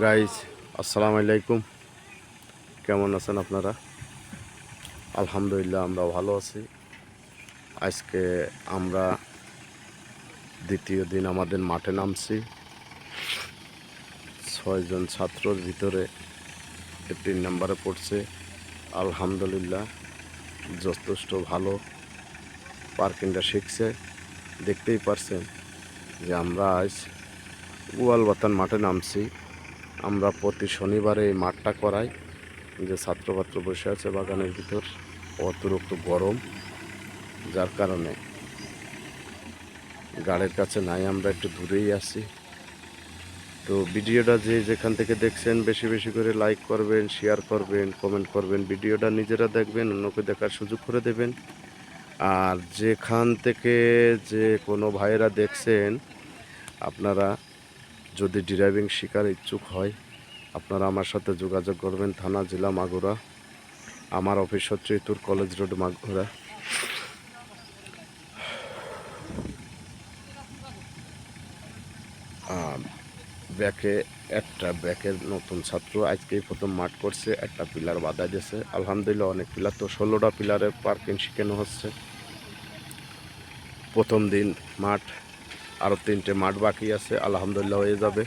Guys, আসসালামু আলাইকুম। কেমন আছেন আপনারা? আলহামদুলিল্লাহ, আমরা ভালো আছি। আজকে আমরা দ্বিতীয় দিন আমাদের মাঠে নামছি। 6 জন ছাত্রর ভিতরে 3 নম্বরে পড়ছে। আলহামদুলিল্লাহ, যথেষ্ট ভালো পার্কিংটা শিখছে। দেখতেই পারছেন যে আমরা আজ গোয়ালবাতান মাঠে নামছি। আমরা প্রতি শনিবারে এই মাঠটা করাই, যে ছাত্রছাত্র বসে আছে বাগানের ভিতর। অতিরিক্ত গরম, যার কারণে গাড়ির কাছে নাই, আমরা একটু দূরেই আছি। তো ভিডিওটা যে যেখান থেকে দেখছেন বেশি বেশি করে লাইক করবেন, শেয়ার করবেন, কমেন্ট করবেন। ভিডিওটা নিজেরা দেখবেন, অন্যকে দেখার সুযোগ করে দেবেন। আর যেখান থেকে যে কোনো ভাইয়েরা দেখছেন, আপনারা যদি ড্রাইভিং শেখার ইচ্ছুক হয়, আপনারা আমার সাথে যোগাযোগ করবেন। থানা, জেলা মাগুরা। আমার অফিস হচ্ছে ইতুর কলেজ রোড, মাগুরা। ব্যাকের নতুন ছাত্র আজকেই প্রথম মাঠ করছে, একটা পিলার বাধা দিয়েছে। আলহামদুলিল্লাহ, অনেক পিলার, তো 16টা পিলারে পার্কিং শেখানো হচ্ছে। প্রথম দিন মাঠ, আরও 3টে মাঠ বাকি আছে, আলহামদুলিল্লাহ হয়ে যাবে।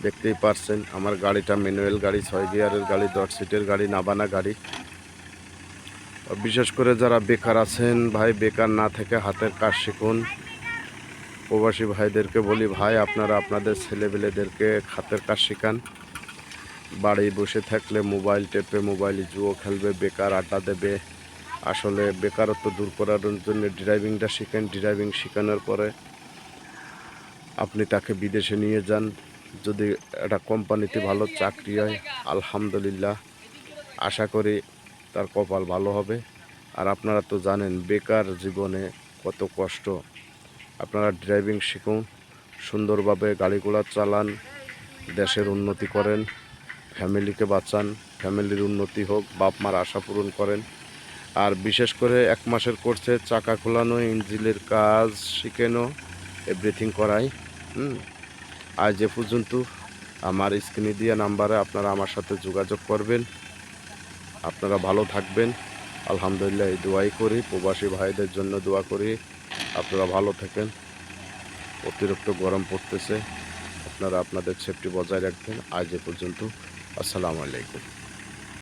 দেখতেই পারছেন আমার গাড়িটা ম্যানুয়াল গাড়ি, 6 গিয়ারের গাড়ি, 10 সিটের গাড়ি, নাবানা গাড়ি। বিশেষ করে যারা বেকার আছেন ভাই, বেকার না থেকে হাতের কাজ শিখুন। প্রবাসী ভাইদেরকে বলি, ভাই আপনারা আপনাদের ছেলেবেলেদেরকে হাতের কাজ শেখান। বাড়ি বসে থাকলে মোবাইল টেপে মোবাইলে জুয়ো খেলবে, বেকার আড্ডা দেবে। আসলে বেকারত্ব দূর করার জন্য ড্রাইভিংটা শিখেন। ড্রাইভিং শেখানোর পরে আপনি তাকে বিদেশে নিয়ে যান, যদি একটা কোম্পানিতে ভালো চাকরি হয়, আলহামদুলিল্লাহ আশা করি তার কপাল ভালো হবে। আর আপনারা তো জানেন বেকার জীবনে কত কষ্ট। আপনারা ড্রাইভিং শিখুন, সুন্দরভাবে গাড়ি ঘোড়া চালান, দেশের উন্নতি করেন, ফ্যামিলিকে বাঁচান, ফ্যামিলির উন্নতি হোক, বাপ মার আশা পূরণ করেন। আর বিশেষ করে 1 মাসের কোর্সে চাকা খোলানো, ইঞ্জিনের কাজ শিখানো, এভরিথিং করাই। আজ এ পর্যন্ত। আমার স্ক্রিনে দেওয়া নাম্বারে আপনারা আমার সাথে যোগাযোগ করবেন। আপনারা ভালো থাকবেন। আলহামদুলিল্লাহ, এই দোয়াই করি, প্রবাসী ভাইদের জন্য দোয়া করি আপনারা ভালো থাকেন। অতিরিক্ত গরম পড়তেছে, আপনারা আপনাদের সেফটি বজায় রাখবেন। আজ এ পর্যন্ত। আসসালামু আলাইকুম।